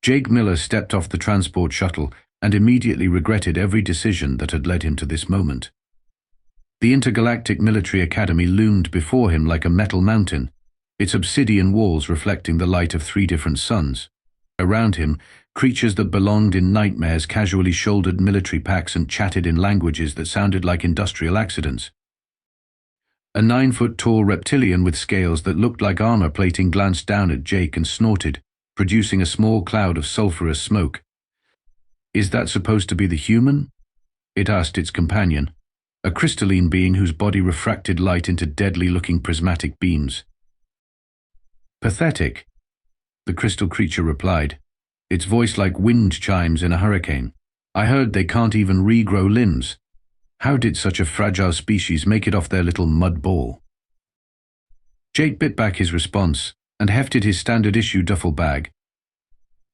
Jake Miller stepped off the transport shuttle and immediately regretted every decision that had led him to this moment. The Intergalactic Military Academy loomed before him like a metal mountain, its obsidian walls reflecting the light of 3 different suns. Around him, creatures that belonged in nightmares casually shouldered military packs and chatted in languages that sounded like industrial accidents. A 9-foot-tall reptilian with scales that looked like armor plating glanced down at Jake and snorted, producing a small cloud of sulphurous smoke. "Is that supposed to be the human?" it asked its companion, a crystalline being whose body refracted light into deadly-looking prismatic beams. "Pathetic," the crystal creature replied, its voice like wind chimes in a hurricane. "I heard they can't even regrow limbs. How did such a fragile species make it off their little mud ball?" Jake bit back his response and hefted his standard-issue duffel bag.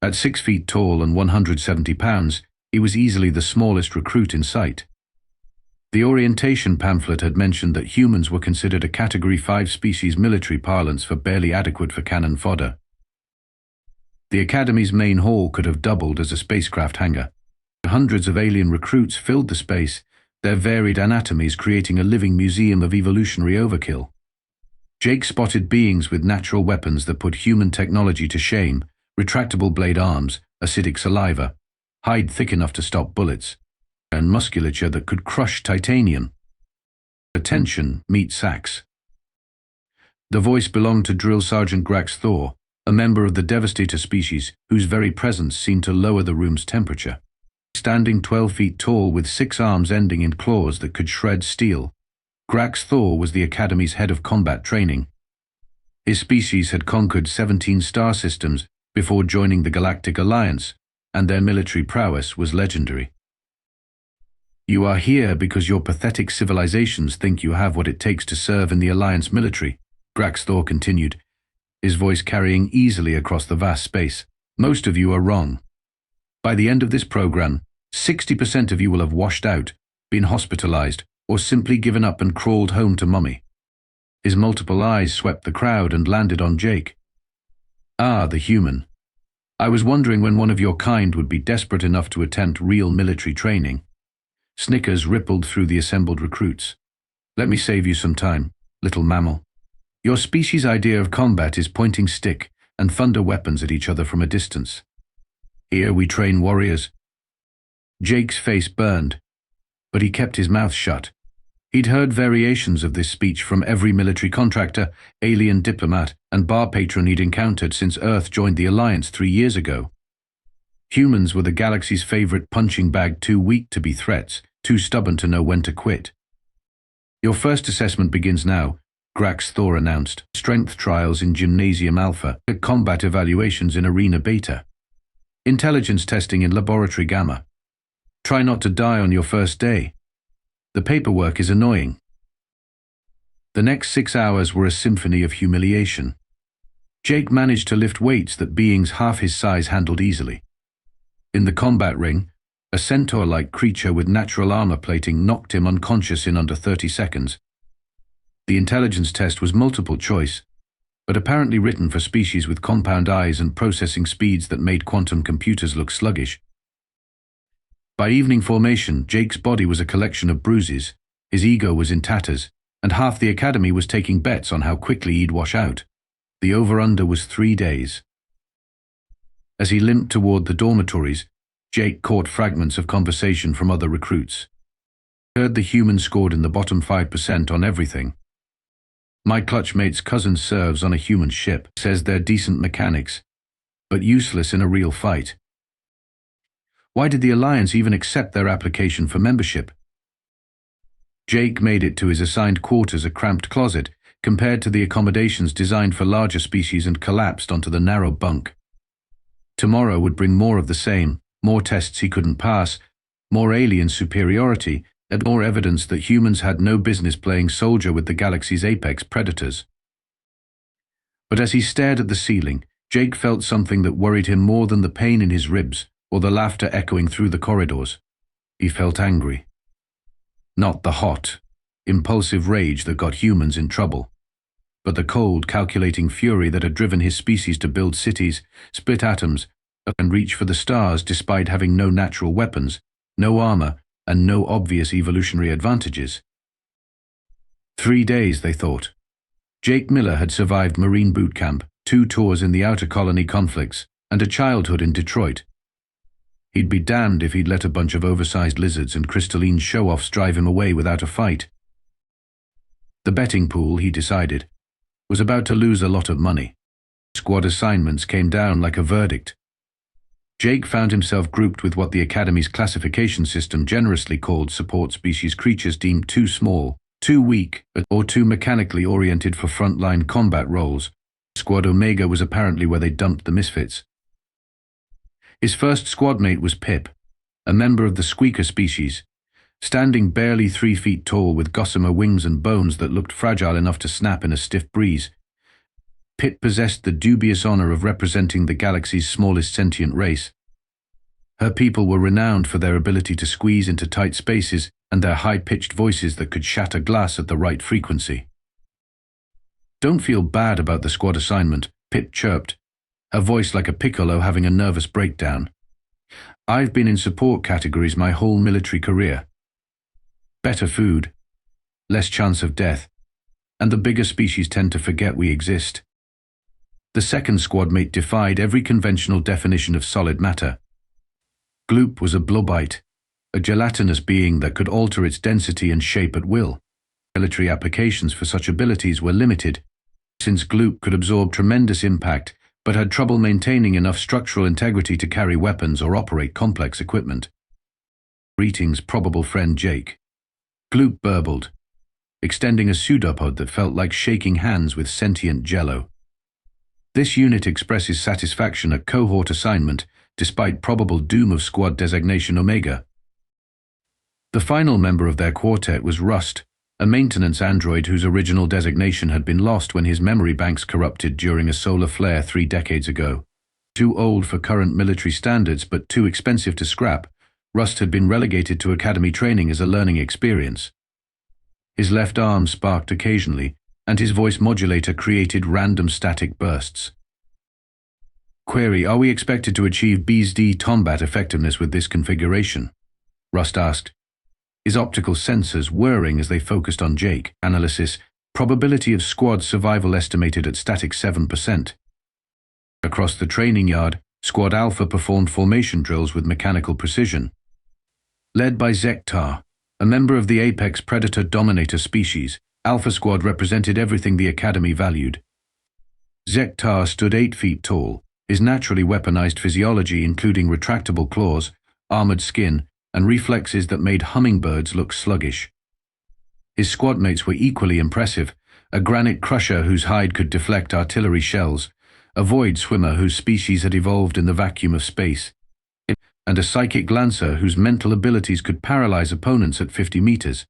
At 6 feet tall and 170 pounds, he was easily the smallest recruit in sight. The orientation pamphlet had mentioned that humans were considered a Category 5 species, military parlance for barely adequate for cannon fodder. The Academy's main hall could have doubled as a spacecraft hangar. Hundreds of alien recruits filled the space, their varied anatomies creating a living museum of evolutionary overkill. Jake spotted beings with natural weapons that put human technology to shame: retractable blade arms, acidic saliva, hide thick enough to stop bullets, and musculature that could crush titanium. "Attention, meat sacks." The voice belonged to Drill Sergeant Grax Thor, a member of the Devastator species whose very presence seemed to lower the room's temperature. Standing 12 feet tall with 6 arms ending in claws that could shred steel, Grax Thor was the Academy's head of combat training. His species had conquered 17 star systems before joining the Galactic Alliance, and their military prowess was legendary. "You are here because your pathetic civilizations think you have what it takes to serve in the Alliance military," Grax Thor continued, his voice carrying easily across the vast space. "Most of you are wrong. By the end of this program, 60% of you will have washed out, been hospitalized, or simply given up and crawled home to mummy." His multiple eyes swept the crowd and landed on Jake. "Ah, the human. I was wondering when one of your kind would be desperate enough to attempt real military training." Snickers rippled through the assembled recruits. "Let me save you some time, little mammal. Your species' idea of combat is pointing stick and thunder weapons at each other from a distance. Here we train warriors." Jake's face burned, but he kept his mouth shut. He'd heard variations of this speech from every military contractor, alien diplomat, and bar patron he'd encountered since Earth joined the Alliance 3 years ago. Humans were the galaxy's favorite punching bag, too weak to be threats, too stubborn to know when to quit. "Your first assessment begins now," Grax Thor announced. "Strength trials in Gymnasium Alpha, combat evaluations in Arena Beta, intelligence testing in Laboratory Gamma. Try not to die on your first day. The paperwork is annoying." The next 6 hours were a symphony of humiliation. Jake managed to lift weights that beings half his size handled easily. In the combat ring, a centaur-like creature with natural armor plating knocked him unconscious in under 30 seconds. The intelligence test was multiple choice, but apparently written for species with compound eyes and processing speeds that made quantum computers look sluggish. By evening formation, Jake's body was a collection of bruises, his ego was in tatters, and half the Academy was taking bets on how quickly he'd wash out. The over-under was 3 days. As he limped toward the dormitories, Jake caught fragments of conversation from other recruits. Heard the human scored in the bottom 5% on everything. "My clutchmate's cousin serves on a human ship, says they're decent mechanics, but useless in a real fight. Why did the Alliance even accept their application for membership?" Jake made it to his assigned quarters, a cramped closet, compared to the accommodations designed for larger species, and collapsed onto the narrow bunk. Tomorrow would bring more of the same, more tests he couldn't pass, more alien superiority, and more evidence that humans had no business playing soldier with the galaxy's apex predators. But as he stared at the ceiling, Jake felt something that worried him more than the pain in his ribs or the laughter echoing through the corridors. He felt angry. Not the hot, impulsive rage that got humans in trouble, but the cold, calculating fury that had driven his species to build cities, split atoms, and reach for the stars despite having no natural weapons, no armor, and no obvious evolutionary advantages. 3 days, they thought. Jake Miller had survived Marine boot camp, 2 tours in the outer colony conflicts, and a childhood in Detroit. He'd be damned if he'd let a bunch of oversized lizards and crystalline show-offs drive him away without a fight. The betting pool, he decided, was about to lose a lot of money. Squad assignments came down like a verdict. Jake found himself grouped with what the Academy's classification system generously called support species creatures deemed too small, too weak, or too mechanically oriented for frontline combat roles. Squad Omega was apparently where they dumped the misfits. His first squad mate was Pip, a member of the squeaker species, standing barely 3 feet tall with gossamer wings and bones that looked fragile enough to snap in a stiff breeze. Pip possessed the dubious honor of representing the galaxy's smallest sentient race. Her people were renowned for their ability to squeeze into tight spaces and their high-pitched voices that could shatter glass at the right frequency. "Don't feel bad about the squad assignment," Pip chirped, her voice like a piccolo having a nervous breakdown. "I've been in support categories my whole military career. Better food, less chance of death, and the bigger species tend to forget we exist." The second squad mate defied every conventional definition of solid matter. Gloop was a blobite, a gelatinous being that could alter its density and shape at will. Military applications for such abilities were limited, since Gloop could absorb tremendous impact but had trouble maintaining enough structural integrity to carry weapons or operate complex equipment. "Greetings, probable friend Jake," Gloop burbled, extending a pseudopod that felt like shaking hands with sentient jello. This unit expresses satisfaction at cohort assignment, despite probable doom of squad designation Omega. The final member of their quartet was Rust, a maintenance android whose original designation had been lost when his memory banks corrupted during a solar flare 3 decades ago. Too old for current military standards but too expensive to scrap, Rust had been relegated to academy training as a learning experience. His left arm sparked occasionally, and his voice modulator created random static bursts. "Query, are we expected to achieve BSD combat effectiveness with this configuration?" Rust asked, his optical sensors whirring as they focused on Jake. Analysis: probability of squad survival estimated at static 7%. Across the training yard, Squad Alpha performed formation drills with mechanical precision. Led by Zektar, a member of the apex predator dominator species, Alpha Squad represented everything the Academy valued. Zektar stood 8 feet tall, his naturally weaponized physiology including retractable claws, armored skin, and reflexes that made hummingbirds look sluggish. His squadmates were equally impressive, a granite crusher whose hide could deflect artillery shells, a void swimmer whose species had evolved in the vacuum of space, and a psychic lancer whose mental abilities could paralyze opponents at 50 meters.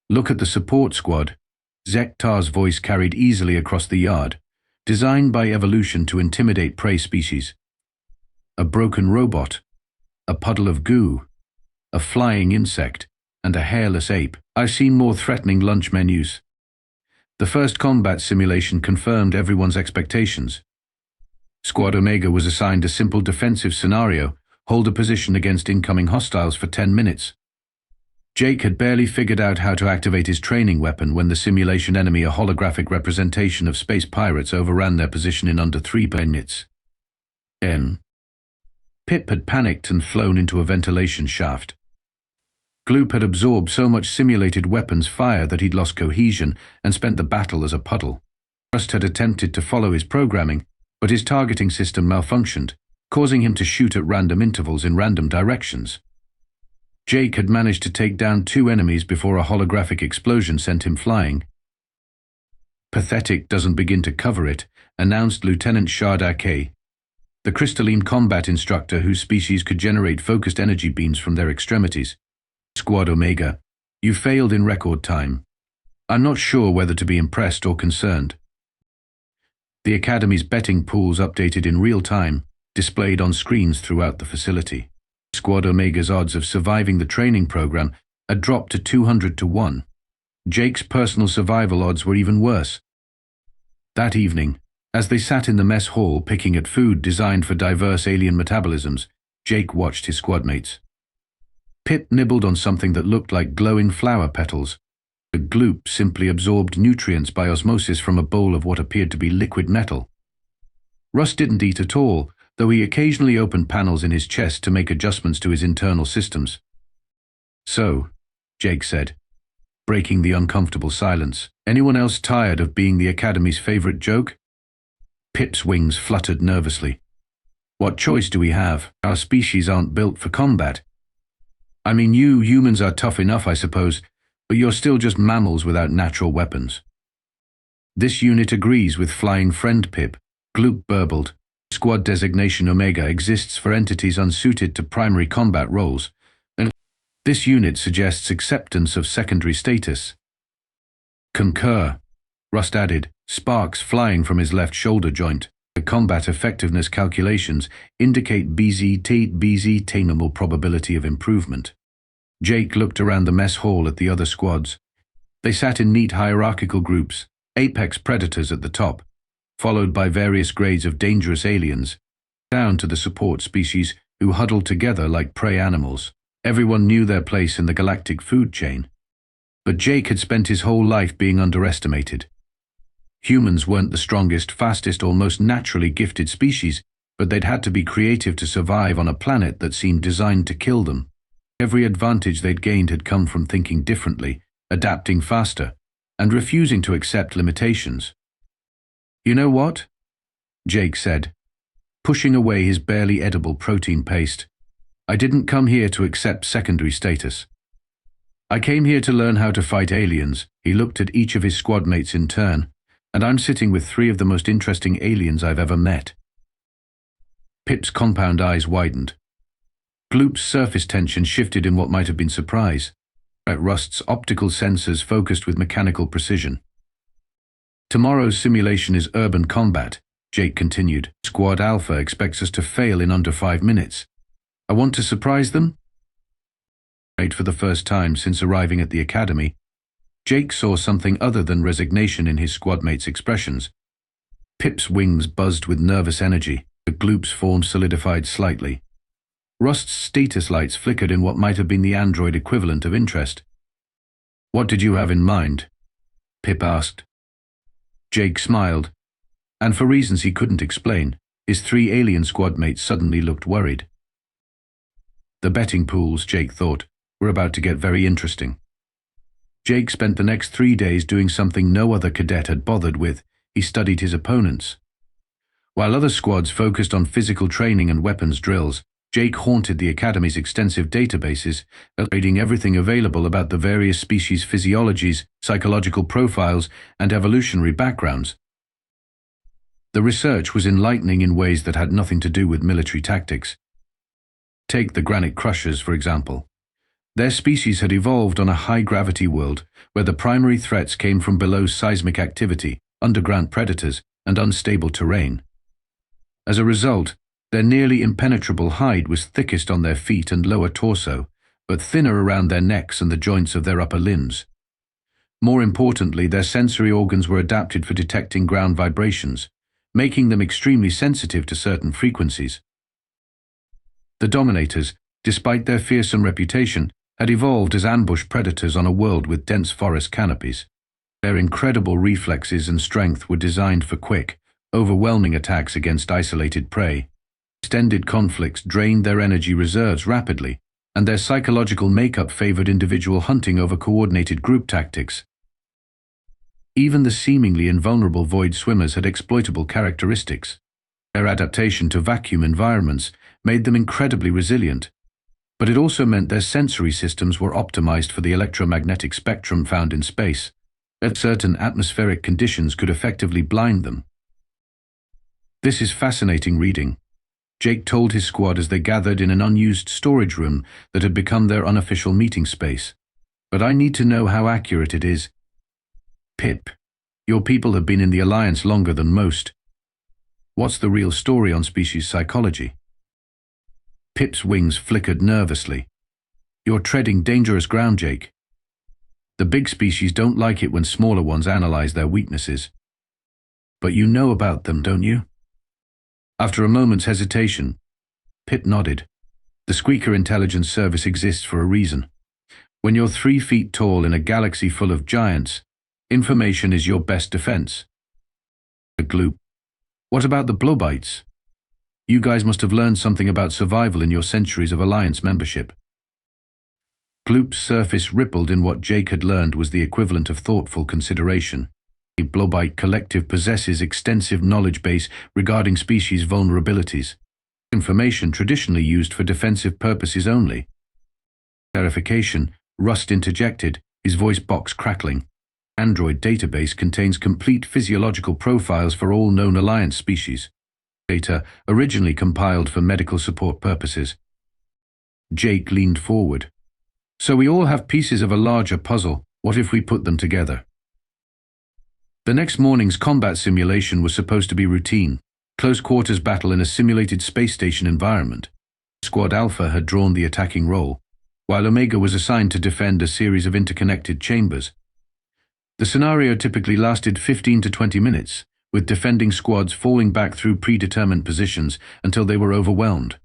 "Look at the support squad," Zektar's voice carried easily across the yard, designed by evolution to intimidate prey species. A broken robot, a puddle of goo, a flying insect, and a hairless ape. I've seen more threatening lunch menus. The first combat simulation confirmed everyone's expectations. Squad Omega was assigned a simple defensive scenario: hold a position against incoming hostiles for 10 minutes. Jake had barely figured out how to activate his training weapon when the simulation enemy, a holographic representation of space pirates, overran their position in under 3 minutes. Pip had panicked and flown into a ventilation shaft. Gloop had absorbed so much simulated weapons fire that he'd lost cohesion and spent the battle as a puddle. Rust had attempted to follow his programming, but his targeting system malfunctioned, causing him to shoot at random intervals in random directions. Jake had managed to take down 2 enemies before a holographic explosion sent him flying. "Pathetic doesn't begin to cover it," announced Lieutenant Shardake, the crystalline combat instructor whose species could generate focused energy beams from their extremities. "Squad Omega, you failed in record time. I'm not sure whether to be impressed or concerned." The Academy's betting pools updated in real time, displayed on screens throughout the facility. Squad Omega's odds of surviving the training program had dropped to 200 to 1. Jake's personal survival odds were even worse. That evening, As they sat in the mess hall picking at food designed for diverse alien metabolisms, Jake watched his squadmates. Pip nibbled on something that looked like glowing flower petals. The Gloop simply absorbed nutrients by osmosis from a bowl of what appeared to be liquid metal. Rust didn't eat at all, though he occasionally opened panels in his chest to make adjustments to his internal systems. "So," Jake said, breaking the uncomfortable silence, "anyone else tired of being the Academy's favorite joke?" Pip's wings fluttered nervously. "What choice do we have? Our species aren't built for combat. I mean, you humans are tough enough, I suppose, but you're still just mammals without natural weapons." "This unit agrees with flying friend Pip," Gloop burbled. "Squad designation Omega exists for entities unsuited to primary combat roles, and this unit suggests acceptance of secondary status." "Concur," Rust added, sparks flying from his left shoulder joint. "The combat effectiveness calculations indicate BZ attainable probability of improvement." Jake looked around the mess hall at the other squads. They sat in neat hierarchical groups, apex predators at the top, followed by various grades of dangerous aliens, down to the support species who huddled together like prey animals. Everyone knew their place in the galactic food chain. But Jake had spent his whole life being underestimated. Humans weren't the strongest, fastest, or most naturally gifted species, but they'd had to be creative to survive on a planet that seemed designed to kill them. Every advantage they'd gained had come from thinking differently, adapting faster, and refusing to accept limitations. "You know what?" Jake said, pushing away his barely edible protein paste. "I didn't come here to accept secondary status. I came here to learn how to fight aliens." He looked at each of his squadmates in turn. "And I'm sitting with three of the most interesting aliens I've ever met." Pip's compound eyes widened. Gloop's surface tension shifted in what might have been surprise. Rust's optical sensors focused with mechanical precision. "Tomorrow's simulation is urban combat," Jake continued. "Squad Alpha expects us to fail in under 5 minutes. I want to surprise them." For the first time since arriving at the Academy, Jake saw something other than resignation in his squadmates' expressions. Pip's wings buzzed with nervous energy. The Gloop's form solidified slightly. Rust's status lights flickered in what might have been the android equivalent of interest. "What did you have in mind?" Pip asked. Jake smiled, and for reasons he couldn't explain, his three alien squadmates suddenly looked worried. The betting pools, Jake thought, were about to get very interesting. Jake spent the next 3 days doing something no other cadet had bothered with. He studied his opponents. While other squads focused on physical training and weapons drills, Jake haunted the Academy's extensive databases, reading everything available about the various species' physiologies, psychological profiles, and evolutionary backgrounds. The research was enlightening in ways that had nothing to do with military tactics. Take the granite crushers, for example. Their species had evolved on a high-gravity world where the primary threats came from below seismic activity, underground predators, and unstable terrain. As a result, their nearly impenetrable hide was thickest on their feet and lower torso, but thinner around their necks and the joints of their upper limbs. More importantly, their sensory organs were adapted for detecting ground vibrations, making them extremely sensitive to certain frequencies. The Dominators, despite their fearsome reputation, had evolved as ambush predators on a world with dense forest canopies. Their incredible reflexes and strength were designed for quick, overwhelming attacks against isolated prey. Extended conflicts drained their energy reserves rapidly, and their psychological makeup favored individual hunting over coordinated group tactics. Even the seemingly invulnerable void swimmers had exploitable characteristics. Their adaptation to vacuum environments made them incredibly resilient, but it also meant their sensory systems were optimized for the electromagnetic spectrum found in space, that certain atmospheric conditions could effectively blind them. "This is fascinating reading," Jake told his squad as they gathered in an unused storage room that had become their unofficial meeting space. "But I need to know how accurate it is. Pip, your people have been in the Alliance longer than most. What's the real story on species psychology?" Pip's wings flickered nervously. "You're treading dangerous ground, Jake. The big species don't like it when smaller ones analyze their weaknesses." But you know about them, don't you? After a moment's hesitation, Pip nodded. The Squeaker Intelligence Service exists for a reason. When you're 3 feet tall in a galaxy full of giants, information is your best defense. Gloop. What about the blobites? You guys must have learned something about survival in your centuries of Alliance membership. Gloop's surface rippled in what Jake had learned was the equivalent of thoughtful consideration. The blobite collective possesses extensive knowledge base regarding species vulnerabilities, information traditionally used for defensive purposes only. Clarification, Rust interjected, his voice box crackling. Android database contains complete physiological profiles for all known Alliance species. Data originally compiled for medical support purposes. Jake leaned forward. So we all have pieces of a larger puzzle. What if we put them together? The next morning's combat simulation was supposed to be routine, close quarters battle in a simulated space station environment. Squad Alpha had drawn the attacking role, while Omega was assigned to defend a series of interconnected chambers. The scenario typically lasted 15 to 20 minutes, with defending squads falling back through predetermined positions until they were overwhelmed.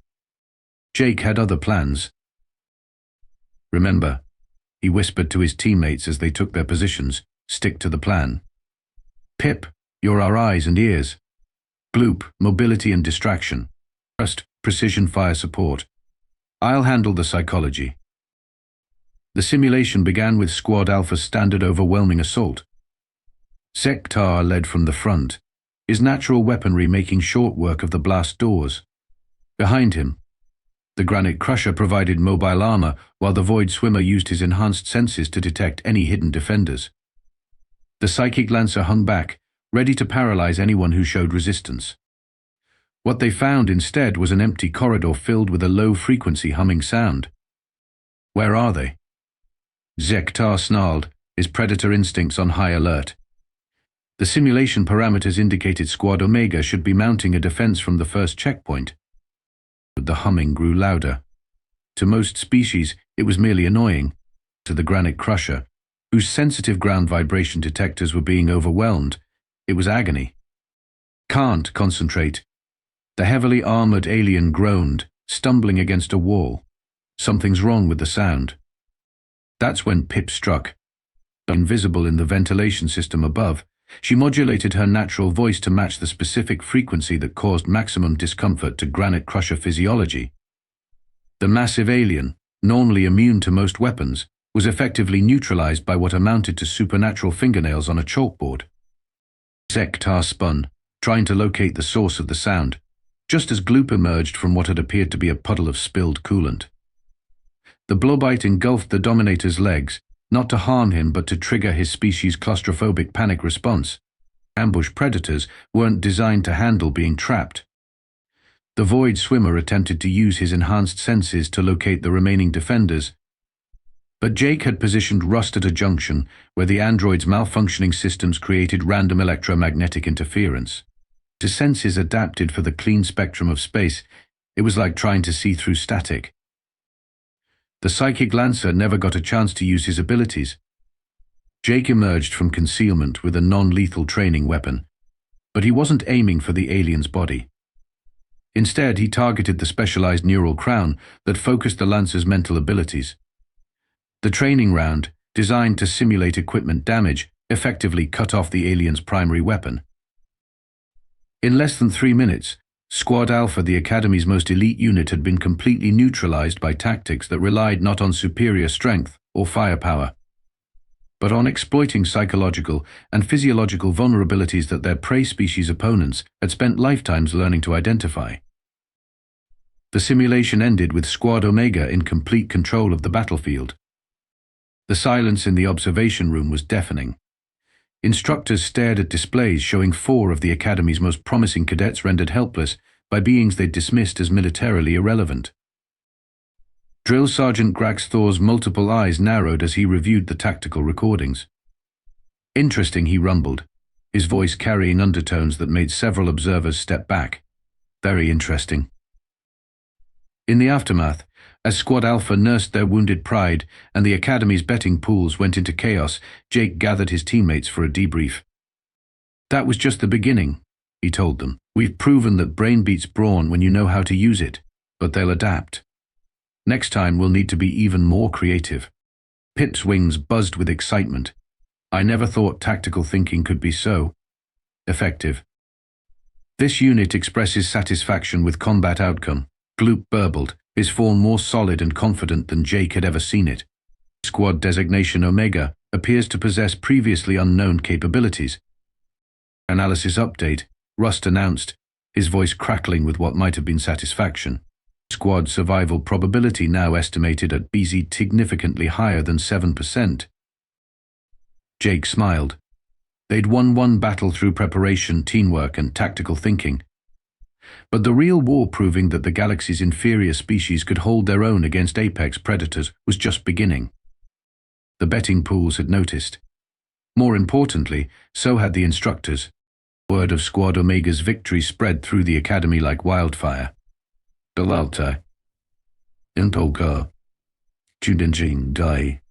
Jake had other plans. Remember, he whispered to his teammates as they took their positions, stick to the plan. Pip, you're our eyes and ears. Gloop, mobility and distraction. Rust, precision fire support. I'll handle the psychology. The simulation began with Squad Alpha's standard overwhelming assault. Sektar led from the front, his natural weaponry making short work of the blast doors. Behind him, the Granite Crusher provided mobile armor, while the Void Swimmer used his enhanced senses to detect any hidden defenders. The Psychic Lancer hung back, ready to paralyze anyone who showed resistance. What they found instead was an empty corridor filled with a low-frequency humming sound. Where are they? Sektar snarled, his predator instincts on high alert. The simulation parameters indicated Squad Omega should be mounting a defense from the first checkpoint. But the humming grew louder. To most species, it was merely annoying. To the Granite Crusher, whose sensitive ground vibration detectors were being overwhelmed, it was agony. Can't concentrate. The heavily armored alien groaned, stumbling against a wall. Something's wrong with the sound. That's when Pip struck. Invisible in the ventilation system above, she modulated her natural voice to match the specific frequency that caused maximum discomfort to Granite Crusher physiology. The massive alien, normally immune to most weapons, was effectively neutralized by what amounted to supernatural fingernails on a chalkboard. Sektar spun, trying to locate the source of the sound, just as Gloop emerged from what had appeared to be a puddle of spilled coolant. The blobite engulfed the Dominator's legs, not to harm him but to trigger his species' claustrophobic panic response. Ambush predators weren't designed to handle being trapped. The Void Swimmer attempted to use his enhanced senses to locate the remaining defenders, but Jake had positioned Rust at a junction where the android's malfunctioning systems created random electromagnetic interference. His senses adapted for the clean spectrum of space. It was like trying to see through static. The Psychic Lancer never got a chance to use his abilities. Jake emerged from concealment with a non-lethal training weapon, but he wasn't aiming for the alien's body. Instead, he targeted the specialized neural crown that focused the Lancer's mental abilities. The training round, designed to simulate equipment damage, effectively cut off the alien's primary weapon. In less than 3 minutes, Squad Alpha, the Academy's most elite unit, had been completely neutralized by tactics that relied not on superior strength or firepower, but on exploiting psychological and physiological vulnerabilities that their prey species opponents had spent lifetimes learning to identify. The simulation ended with Squad Omega in complete control of the battlefield. The silence in the observation room was deafening. Instructors stared at displays showing 4 of the Academy's most promising cadets rendered helpless by beings they'd dismissed as militarily irrelevant. Drill Sergeant Grax Thor's multiple eyes narrowed as he reviewed the tactical recordings. Interesting, he rumbled, his voice carrying undertones that made several observers step back. Very interesting. In the aftermath, as Squad Alpha nursed their wounded pride and the Academy's betting pools went into chaos, Jake gathered his teammates for a debrief. That was just the beginning, he told them. We've proven that brain beats brawn when you know how to use it, but they'll adapt. Next time we'll need to be even more creative. Pip's wings buzzed with excitement. I never thought tactical thinking could be so effective. This unit expresses satisfaction with combat outcome, Gloop burbled, his form more solid and confident than Jake had ever seen it. Squad designation Omega appears to possess previously unknown capabilities. Analysis update, Rust announced, his voice crackling with what might have been satisfaction. Squad survival probability now estimated at BZ significantly higher than 7%. Jake smiled. They'd won one battle through preparation, teamwork, and tactical thinking. But the real war proving that the galaxy's inferior species could hold their own against apex predators was just beginning. The betting pools had noticed. More importantly, so had the instructors. Word of Squad Omega's victory spread through the academy like wildfire. Dalalta. Intolka. Chudinjing Dai.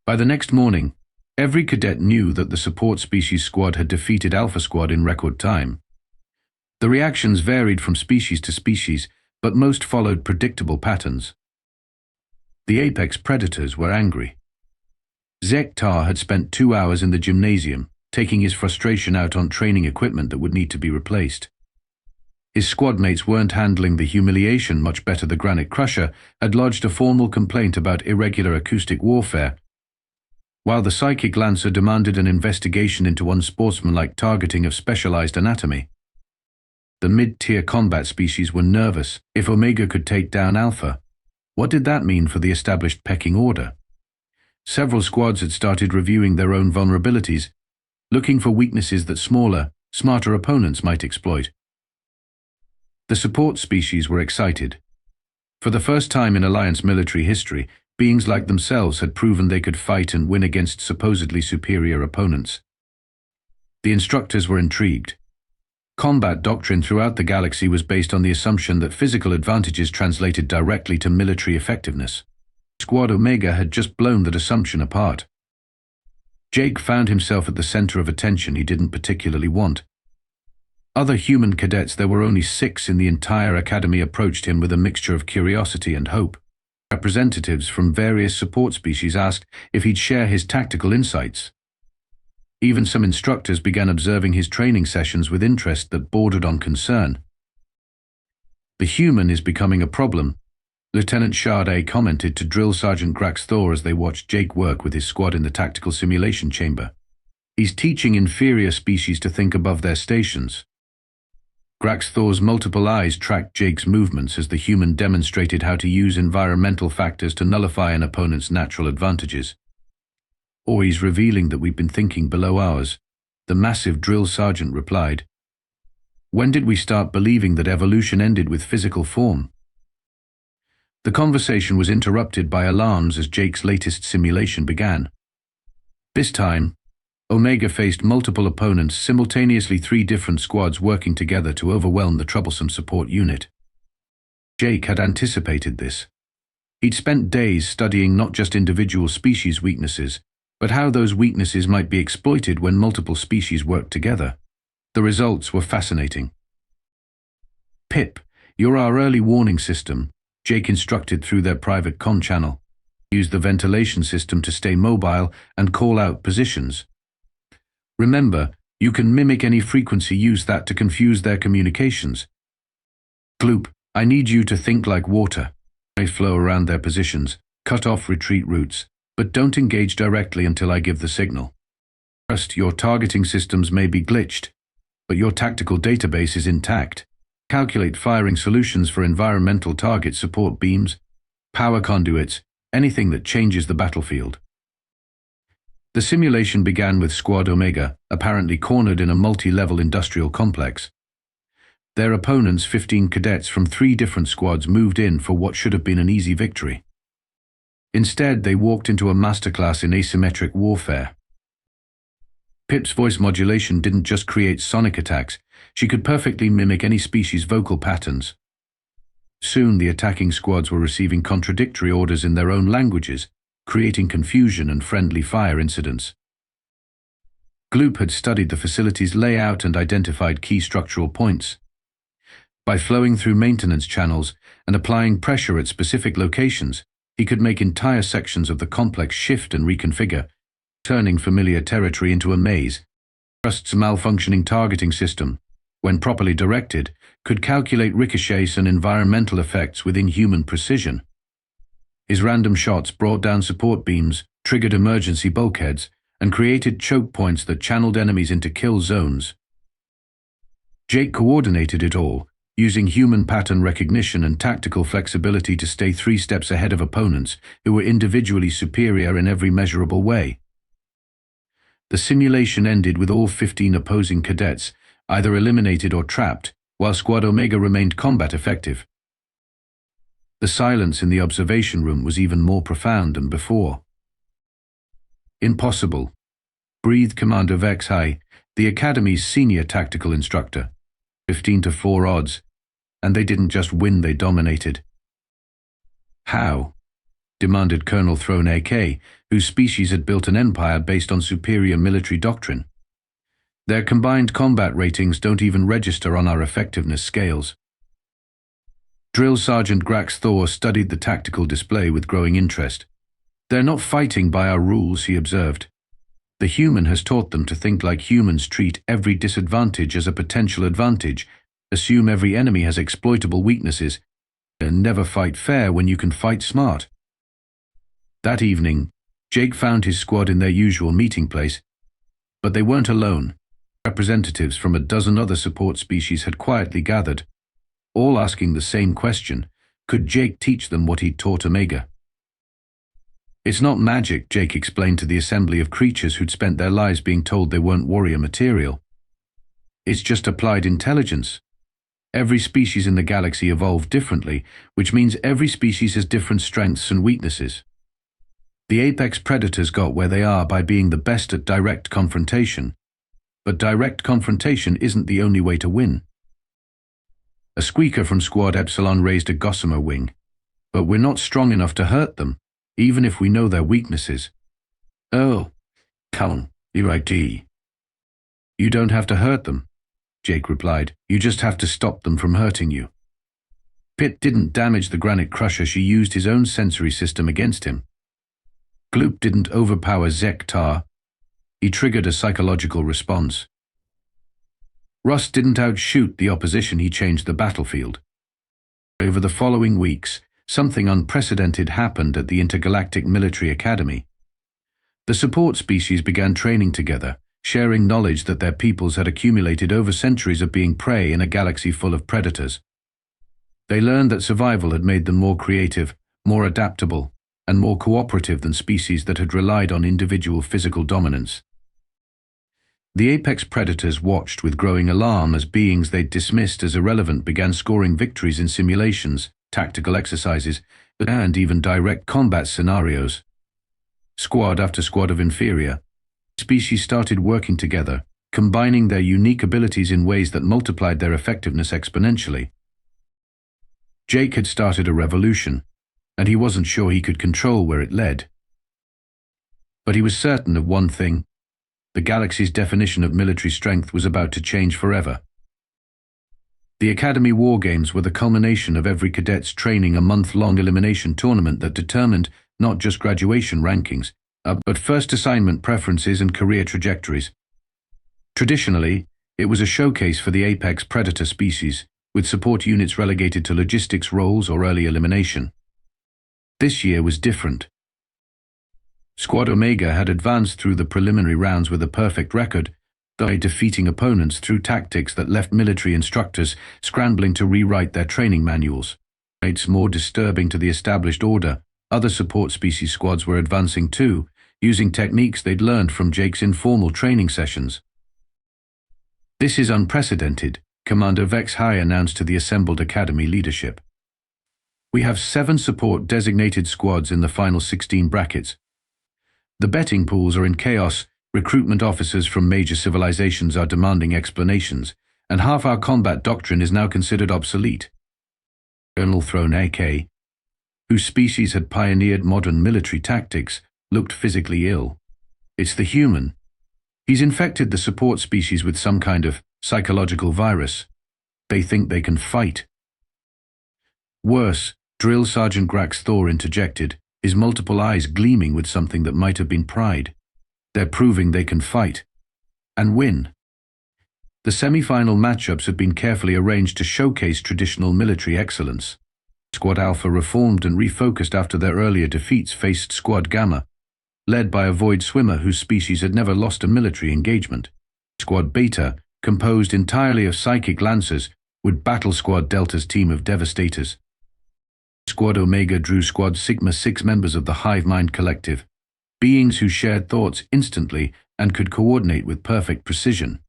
By the next morning, every cadet knew that the support species squad had defeated Alpha Squad in record time. The reactions varied from species to species, but most followed predictable patterns. The apex predators were angry. Zektar had spent 2 hours in the gymnasium, taking his frustration out on training equipment that would need to be replaced. His squad mates weren't handling the humiliation much better. The Granite Crusher had lodged a formal complaint about irregular acoustic warfare, while the Psychic Lancer demanded an investigation into unsportsmanlike targeting of specialized anatomy. The mid-tier combat species were nervous. If Omega could take down Alpha, what did that mean for the established pecking order? Several squads had started reviewing their own vulnerabilities, looking for weaknesses that smaller, smarter opponents might exploit. The support species were excited. For the first time in Alliance military history, beings like themselves had proven they could fight and win against supposedly superior opponents. The instructors were intrigued. Combat doctrine throughout the galaxy was based on the assumption that physical advantages translated directly to military effectiveness. Squad Omega had just blown that assumption apart. Jake found himself at the center of attention he didn't particularly want. Other human cadets, there were only 6 in the entire academy, approached him with a mixture of curiosity and hope. Representatives from various support species asked if he'd share his tactical insights. Even some instructors began observing his training sessions with interest that bordered on concern. The human is becoming a problem, Lieutenant Sade commented to Drill Sergeant Grax Thor as they watched Jake work with his squad in the tactical simulation chamber. He's teaching inferior species to think above their stations. Grax Thor's multiple eyes tracked Jake's movements as the human demonstrated how to use environmental factors to nullify an opponent's natural advantages. Always revealing that we've been thinking below ours, the massive drill sergeant replied. When did we start believing that evolution ended with physical form? The conversation was interrupted by alarms as Jake's latest simulation began. This time, Omega faced multiple opponents, simultaneously 3 different squads working together to overwhelm the troublesome support unit. Jake had anticipated this. He'd spent days studying not just individual species weaknesses, but how those weaknesses might be exploited when multiple species worked together. The results were fascinating. Pip, you're our early warning system, Jake instructed through their private comm channel. Use the ventilation system to stay mobile and call out positions. Remember, you can mimic any frequency, use that to confuse their communications. Gloop, I need you to think like water. They flow around their positions, cut off retreat routes, but don't engage directly until I give the signal. First, your targeting systems may be glitched, but your tactical database is intact. Calculate firing solutions for environmental target support beams, power conduits, anything that changes the battlefield. The simulation began with Squad Omega, apparently cornered in a multi-level industrial complex. Their opponents, 15 cadets from 3 different squads, moved in for what should have been an easy victory. Instead, they walked into a masterclass in asymmetric warfare. Pip's voice modulation didn't just create sonic attacks, she could perfectly mimic any species' vocal patterns. Soon, the attacking squads were receiving contradictory orders in their own languages, creating confusion and friendly fire incidents. Gloop had studied the facility's layout and identified key structural points. By flowing through maintenance channels and applying pressure at specific locations, he could make entire sections of the complex shift and reconfigure, turning familiar territory into a maze. Trust's malfunctioning targeting system, when properly directed, could calculate ricochets and environmental effects within human precision. His random shots brought down support beams, triggered emergency bulkheads, and created choke points that channeled enemies into kill zones. Jake coordinated it all, using human pattern recognition and tactical flexibility to stay 3 steps ahead of opponents who were individually superior in every measurable way. The simulation ended with all 15 opposing cadets either eliminated or trapped, while Squad Omega remained combat effective. The silence in the observation room was even more profound than before. "Impossible," breathed Commander Vex High, the Academy's senior tactical instructor. 15-4 odds, and they didn't just win, they dominated. "How?" demanded Colonel Throne AK, whose species had built an empire based on superior military doctrine. "Their combined combat ratings don't even register on our effectiveness scales." Drill Sergeant Grax Thor studied the tactical display with growing interest. "They're not fighting by our rules," he observed. "The human has taught them to think like humans, treat every disadvantage as a potential advantage, assume every enemy has exploitable weaknesses, and never fight fair when you can fight smart." That evening, Jake found his squad in their usual meeting place, but they weren't alone. Representatives from a dozen other support species had quietly gathered, all asking the same question: could Jake teach them what he'd taught Omega? "It's not magic," Jake explained to the assembly of creatures who'd spent their lives being told they weren't warrior material. "It's just applied intelligence. Every species in the galaxy evolved differently, which means every species has different strengths and weaknesses. The apex predators got where they are by being the best at direct confrontation, but direct confrontation isn't the only way to win." A squeaker from Squad Epsilon raised a gossamer wing. "But we're not strong enough to hurt them, even if we know their weaknesses." "Oh, come, you're right. You don't have to hurt them," Jake replied. "You just have to stop them from hurting you." Pitt didn't damage the granite crusher. She used his own sensory system against him. Gloop didn't overpower Zek-Tar. He triggered a psychological response. Rust didn't outshoot the opposition. He changed the battlefield. Over the following weeks, something unprecedented happened at the Intergalactic Military Academy. The support species began training together, sharing knowledge that their peoples had accumulated over centuries of being prey in a galaxy full of predators. They learned that survival had made them more creative, more adaptable, and more cooperative than species that had relied on individual physical dominance. The apex predators watched with growing alarm as beings they'd dismissed as irrelevant began scoring victories in simulations, tactical exercises, and even direct combat scenarios. Squad after squad of inferior species started working together, combining their unique abilities in ways that multiplied their effectiveness exponentially. Jake had started a revolution, and he wasn't sure he could control where it led. But he was certain of one thing: the galaxy's definition of military strength was about to change forever. The Academy War Games were the culmination of every cadet's training, a month-long elimination tournament that determined not just graduation rankings, but first assignment preferences and career trajectories. Traditionally, it was a showcase for the apex predator species, with support units relegated to logistics roles or early elimination. This year was different. Squad Omega had advanced through the preliminary rounds with a perfect record, by defeating opponents through tactics that left military instructors scrambling to rewrite their training manuals. It's more disturbing to the established order. Other support species squads were advancing too, using techniques they'd learned from Jake's informal training sessions. "This is unprecedented," Commander Vex High announced to the assembled Academy leadership. "We have 7 support-designated squads in the final 16 brackets. The betting pools are in chaos, recruitment officers from major civilizations are demanding explanations, and half our combat doctrine is now considered obsolete." Colonel Throne AK, whose species had pioneered modern military tactics, looked physically ill. "It's the human," He's infected the support species with some kind of psychological virus. They think they can fight. Worse, Drill Sergeant Grax Thor interjected, his multiple eyes gleaming with something that might have been pride. They're proving they can fight. And win. The semi-final matchups had been carefully arranged to showcase traditional military excellence. Squad Alpha reformed and refocused after their earlier defeats faced Squad Gamma, led by a void swimmer whose species had never lost a military engagement. Squad Beta, composed entirely of psychic lancers, would battle Squad Delta's team of devastators. Squad Omega drew Squad Sigma 6 members of the Hive Mind Collective, beings who shared thoughts instantly and could coordinate with perfect precision.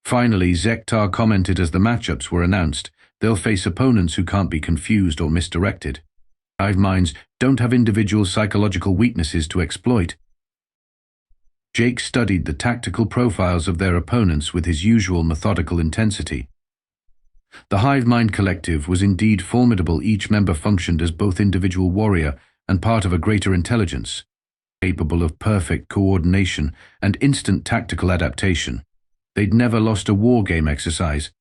Finally, Zektar commented as the matchups were announced, they'll face opponents who can't be confused or misdirected. Hive minds don't have individual psychological weaknesses to exploit. Jake studied the tactical profiles of their opponents with his usual methodical intensity. The Hive Mind Collective was indeed formidable. Each member functioned as both individual warrior and part of a greater intelligence, capable of perfect coordination and instant tactical adaptation. They'd never lost a war game exercise.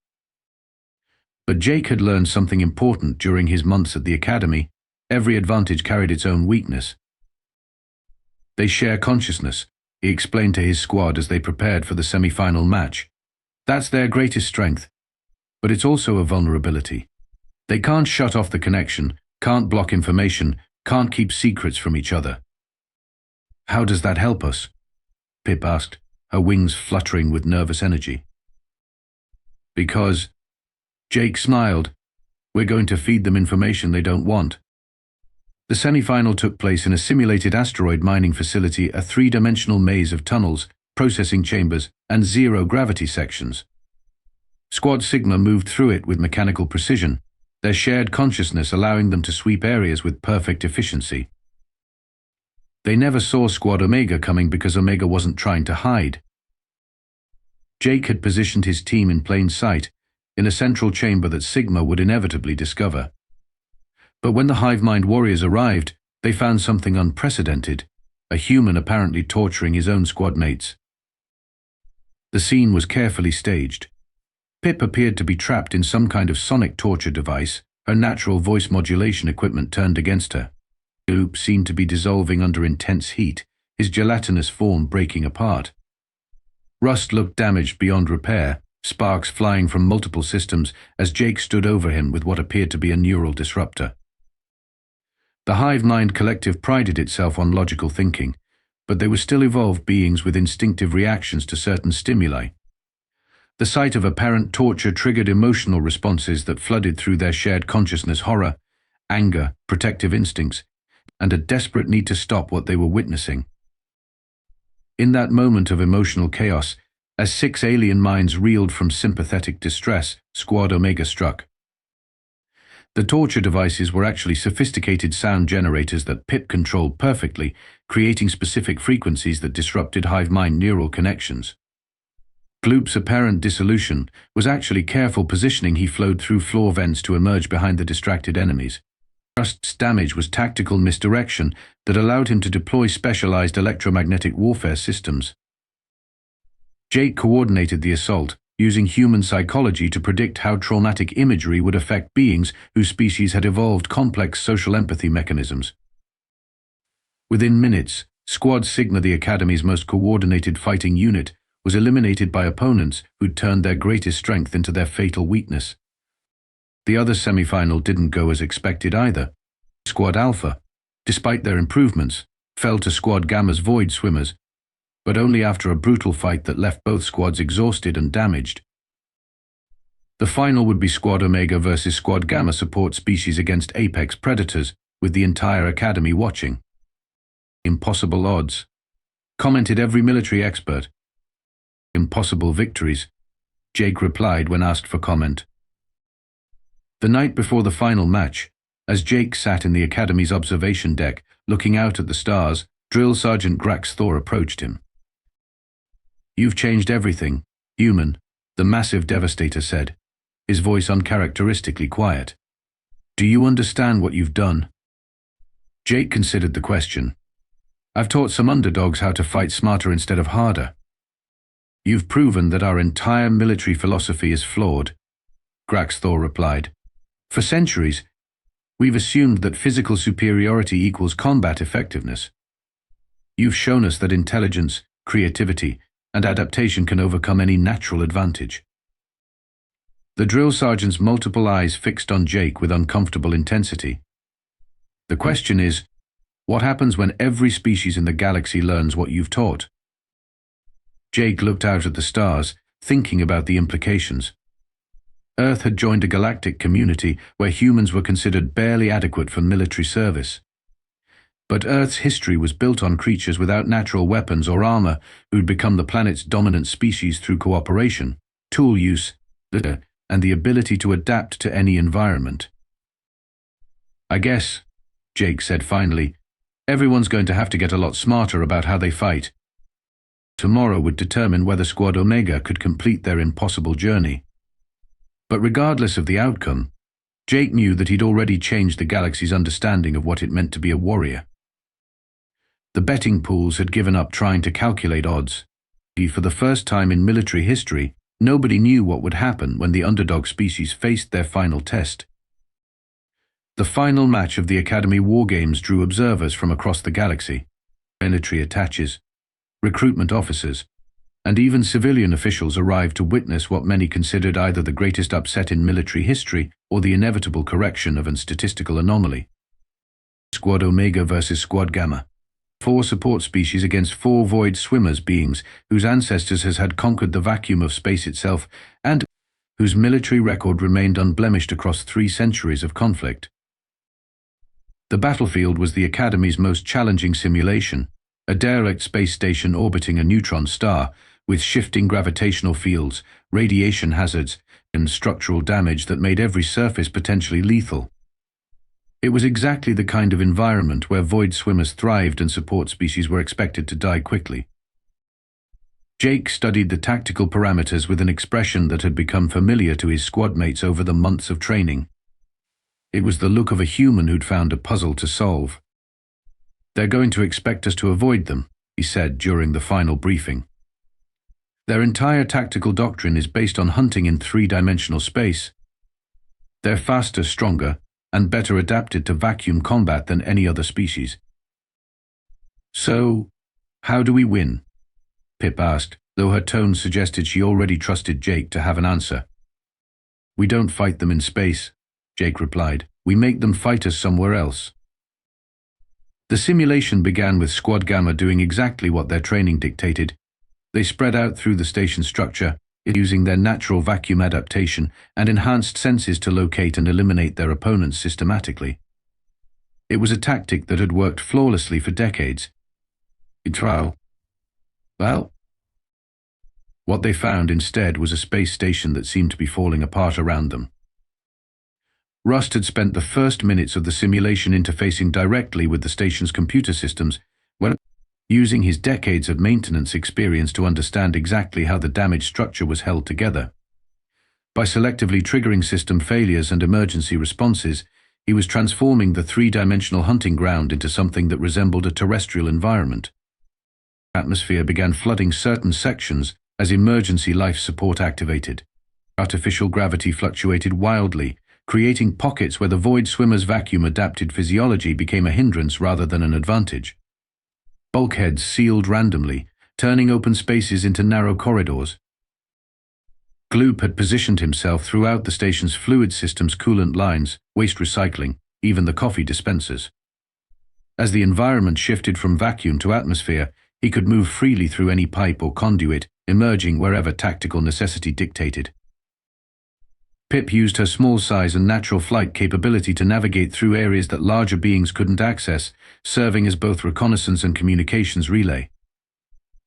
But Jake had learned something important during his months at the academy. Every advantage carried its own weakness. They share consciousness, he explained to his squad as they prepared for the semi-final match. That's their greatest strength, but it's also a vulnerability. They can't shut off the connection, can't block information, can't keep secrets from each other. How does that help us? Pip asked, her wings fluttering with nervous energy. Because, Jake smiled, we're going to feed them information they don't want. The semi-final took place in a simulated asteroid mining facility, a three-dimensional maze of tunnels, processing chambers, and zero-gravity sections. Squad Sigma moved through it with mechanical precision, their shared consciousness allowing them to sweep areas with perfect efficiency. They never saw Squad Omega coming because Omega wasn't trying to hide. Jake had positioned his team in plain sight, in a central chamber that Sigma would inevitably discover. But when the Hive Mind warriors arrived, they found something unprecedented, a human apparently torturing his own squad mates. The scene was carefully staged. Pip appeared to be trapped in some kind of sonic torture device, her natural voice modulation equipment turned against her. Gloop seemed to be dissolving under intense heat, his gelatinous form breaking apart. Rust looked damaged beyond repair, sparks flying from multiple systems as Jake stood over him with what appeared to be a neural disruptor. The Hive Mind Collective prided itself on logical thinking, but they were still evolved beings with instinctive reactions to certain stimuli. The sight of apparent torture triggered emotional responses that flooded through their shared consciousness: horror, anger, protective instincts, and a desperate need to stop what they were witnessing. In that moment of emotional chaos, as 6 alien minds reeled from sympathetic distress, Squad Omega struck. The torture devices were actually sophisticated sound generators that Pip controlled perfectly, creating specific frequencies that disrupted Hive Mind neural connections. Gloop's apparent dissolution was actually careful positioning. He flowed through floor vents to emerge behind the distracted enemies. Rust's damage was tactical misdirection that allowed him to deploy specialized electromagnetic warfare systems. Jake coordinated the assault, using human psychology to predict how traumatic imagery would affect beings whose species had evolved complex social empathy mechanisms. Within minutes, Squad Sigma, the Academy's most coordinated fighting unit, was eliminated by opponents who'd turned their greatest strength into their fatal weakness. The other semi-final didn't go as expected either. Squad Alpha, despite their improvements, fell to Squad Gamma's void swimmers, but only after a brutal fight that left both squads exhausted and damaged. The final would be Squad Omega versus Squad Gamma support species against apex predators, with the entire Academy watching. Impossible odds, commented every military expert. Impossible victories, Jake replied when asked for comment. The night before the final match, as Jake sat in the Academy's observation deck, looking out at the stars, Drill Sergeant Grax Thor approached him. "You've changed everything, human," the massive devastator said, his voice uncharacteristically quiet. "Do you understand what you've done?" Jake considered the question. "I've taught some underdogs how to fight smarter instead of harder," You've proven that our entire military philosophy is flawed, Graxthor replied. For centuries, we've assumed that physical superiority equals combat effectiveness. You've shown us that intelligence, creativity, and adaptation can overcome any natural advantage. The drill sergeant's multiple eyes fixed on Jake with uncomfortable intensity. The question is, what happens when every species in the galaxy learns what you've taught? Jake looked out at the stars, thinking about the implications. Earth had joined a galactic community where humans were considered barely adequate for military service. But Earth's history was built on creatures without natural weapons or armor who'd become the planet's dominant species through cooperation, tool use, and the ability to adapt to any environment. I guess, Jake said finally, everyone's going to have to get a lot smarter about how they fight. Tomorrow would determine whether Squad Omega could complete their impossible journey. But regardless of the outcome, Jake knew that he'd already changed the galaxy's understanding of what it meant to be a warrior. The betting pools had given up trying to calculate odds. For the first time in military history, nobody knew what would happen when the underdog species faced their final test. The final match of the Academy War Games drew observers from across the galaxy, military attaches, recruitment officers, and even civilian officials arrived to witness what many considered either the greatest upset in military history or the inevitable correction of a statistical anomaly. Squad Omega versus Squad Gamma. 4 support species against 4 void swimmers beings whose ancestors had conquered the vacuum of space itself and whose military record remained unblemished across 3 centuries of conflict. The battlefield was the Academy's most challenging simulation, a derelict space station orbiting a neutron star, with shifting gravitational fields, radiation hazards, and structural damage that made every surface potentially lethal. It was exactly the kind of environment where void swimmers thrived and support species were expected to die quickly. Jake studied the tactical parameters with an expression that had become familiar to his squad mates over the months of training. It was the look of a human who'd found a puzzle to solve. "They're going to expect us to avoid them," he said during the final briefing. "Their entire tactical doctrine is based on hunting in 3-dimensional space. They're faster, stronger, and better adapted to vacuum combat than any other species." "So, how do we win?" Pip asked, though her tone suggested she already trusted Jake to have an answer. "We don't fight them in space," Jake replied. "We make them fight us somewhere else." The simulation began with Squad Gamma doing exactly what their training dictated. They spread out through the station structure, using their natural vacuum adaptation and enhanced senses to locate and eliminate their opponents systematically. It was a tactic that had worked flawlessly for decades. Well, what they found instead was a space station that seemed to be falling apart around them. Rust had spent the first minutes of the simulation interfacing directly with the station's computer systems, using his decades of maintenance experience to understand exactly how the damaged structure was held together. By selectively triggering system failures and emergency responses, he was transforming the 3-dimensional hunting ground into something that resembled a terrestrial environment. The atmosphere began flooding certain sections as emergency life support activated. Artificial gravity fluctuated wildly, creating pockets where the void swimmer's vacuum-adapted physiology became a hindrance rather than an advantage. Bulkheads sealed randomly, turning open spaces into narrow corridors. Gloop had positioned himself throughout the station's fluid system's coolant lines, waste recycling, even the coffee dispensers. As the environment shifted from vacuum to atmosphere, he could move freely through any pipe or conduit, emerging wherever tactical necessity dictated. Pip used her small size and natural flight capability to navigate through areas that larger beings couldn't access, serving as both reconnaissance and communications relay.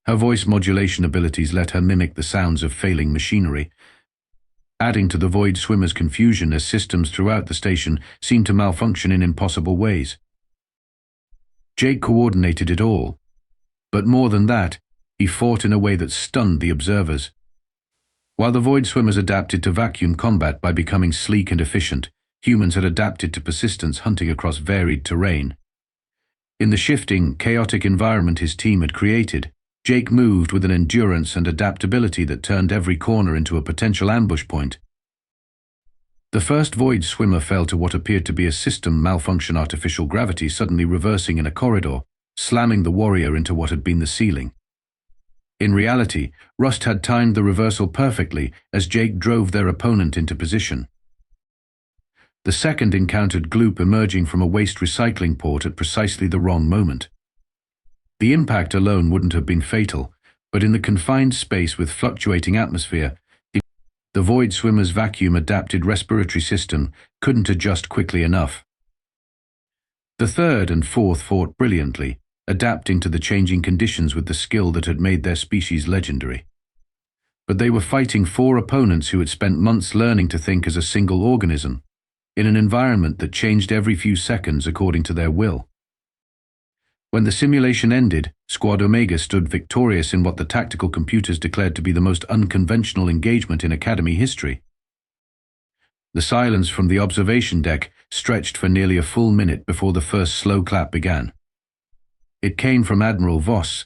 Her voice modulation abilities let her mimic the sounds of failing machinery, adding to the void swimmer's confusion as systems throughout the station seemed to malfunction in impossible ways. Jake coordinated it all, but more than that, he fought in a way that stunned the observers. While the void swimmers adapted to vacuum combat by becoming sleek and efficient, humans had adapted to persistence hunting across varied terrain. In the shifting, chaotic environment his team had created, Jake moved with an endurance and adaptability that turned every corner into a potential ambush point. The first void swimmer fell to what appeared to be a system malfunction, artificial gravity suddenly reversing in a corridor, slamming the warrior into what had been the ceiling. In reality, Rust had timed the reversal perfectly as Jake drove their opponent into position. The second encountered Gloop emerging from a waste recycling port at precisely the wrong moment. The impact alone wouldn't have been fatal, but in the confined space with fluctuating atmosphere, the void swimmer's vacuum-adapted respiratory system couldn't adjust quickly enough. The third and fourth fought brilliantly, adapting to the changing conditions with the skill that had made their species legendary. But they were fighting four opponents who had spent months learning to think as a single organism, in an environment that changed every few seconds according to their will. When the simulation ended, Squad Omega stood victorious in what the tactical computers declared to be the most unconventional engagement in Academy history. The silence from the observation deck stretched for nearly a full minute before the first slow clap began. It came from Admiral Voss,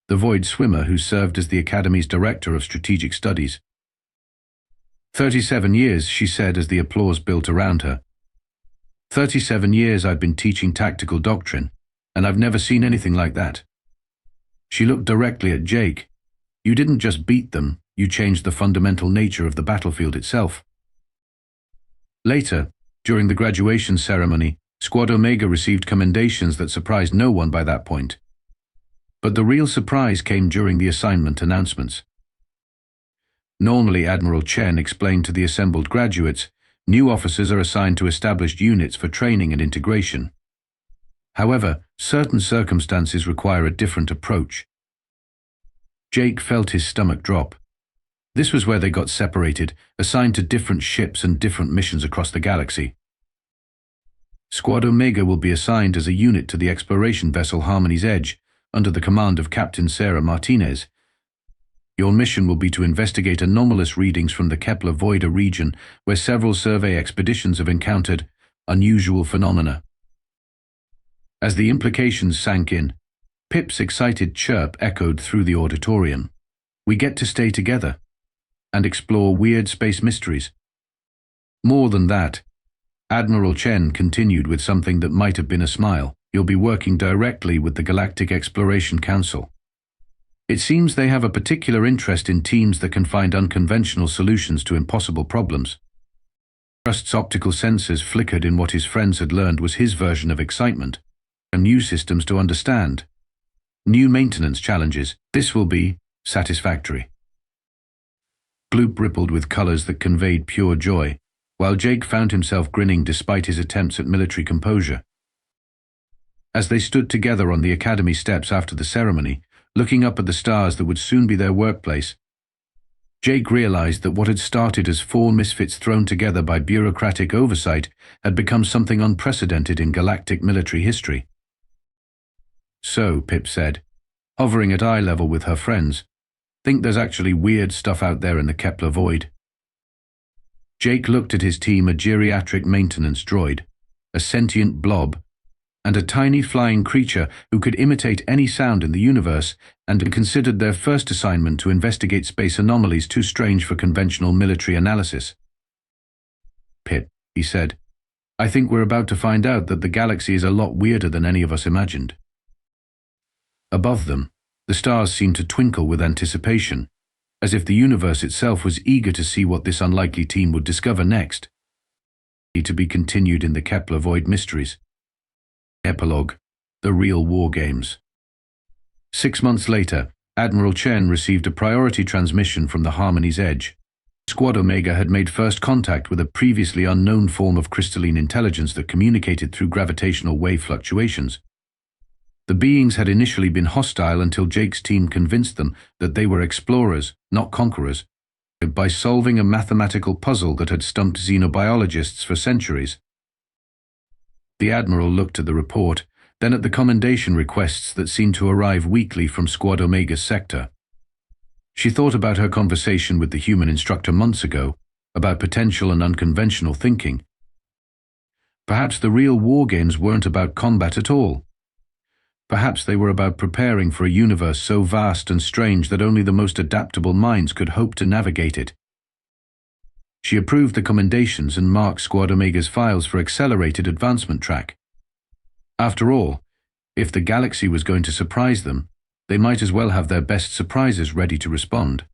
the void swimmer who served as the Academy's Director of Strategic Studies. 37 years, she said as the applause built around her. 37 years I've been teaching tactical doctrine, and I've never seen anything like that. She looked directly at Jake. You didn't just beat them, you changed the fundamental nature of the battlefield itself. Later, during the graduation ceremony, Squad Omega received commendations that surprised no one by that point. But the real surprise came during the assignment announcements. Normally, Admiral Chen explained to the assembled graduates, new officers are assigned to established units for training and integration. However, certain circumstances require a different approach. Jake felt his stomach drop. This was where they got separated, assigned to different ships and different missions across the galaxy. Squad Omega will be assigned as a unit to the exploration vessel Harmony's Edge, under the command of Captain Sarah Martinez. Your mission will be to investigate anomalous readings from the Kepler Voida region, where several survey expeditions have encountered unusual phenomena. As the implications sank in, Pip's excited chirp echoed through the auditorium. We get to stay together and explore weird space mysteries. More than that, Admiral Chen continued with something that might have been a smile. You'll be working directly with the Galactic Exploration Council. It seems they have a particular interest in teams that can find unconventional solutions to impossible problems. Rust's optical sensors flickered in what his friends had learned was his version of excitement. New systems to understand. New maintenance challenges. This will be satisfactory. Gloop rippled with colors that conveyed pure joy, while Jake found himself grinning despite his attempts at military composure. As they stood together on the Academy steps after the ceremony, looking up at the stars that would soon be their workplace, Jake realized that what had started as four misfits thrown together by bureaucratic oversight had become something unprecedented in galactic military history. So, Pip said, hovering at eye level with her friends, think there's actually weird stuff out there in the Kepler void. Jake looked at his team, a geriatric maintenance droid, a sentient blob, and a tiny flying creature who could imitate any sound in the universe, and considered their first assignment to investigate space anomalies too strange for conventional military analysis. Pip, he said, I think we're about to find out that the galaxy is a lot weirder than any of us imagined. Above them, the stars seemed to twinkle with anticipation, as if the universe itself was eager to see what this unlikely team would discover next. To be continued in the Kepler Void Mysteries. Epilogue: The Real War Games. 6 months later, Admiral Chen received a priority transmission from the Harmony's Edge. Squad Omega had made first contact with a previously unknown form of crystalline intelligence that communicated through gravitational wave fluctuations. The beings had initially been hostile until Jake's team convinced them that they were explorers, not conquerors, by solving a mathematical puzzle that had stumped xenobiologists for centuries. The Admiral looked at the report, then at the commendation requests that seemed to arrive weekly from Squad Omega's sector. She thought about her conversation with the human instructor months ago, about potential and unconventional thinking. Perhaps the real war games weren't about combat at all. Perhaps they were about preparing for a universe so vast and strange that only the most adaptable minds could hope to navigate it. She approved the commendations and marked Squad Omega's files for accelerated advancement track. After all, if the galaxy was going to surprise them, they might as well have their best surprises ready to respond.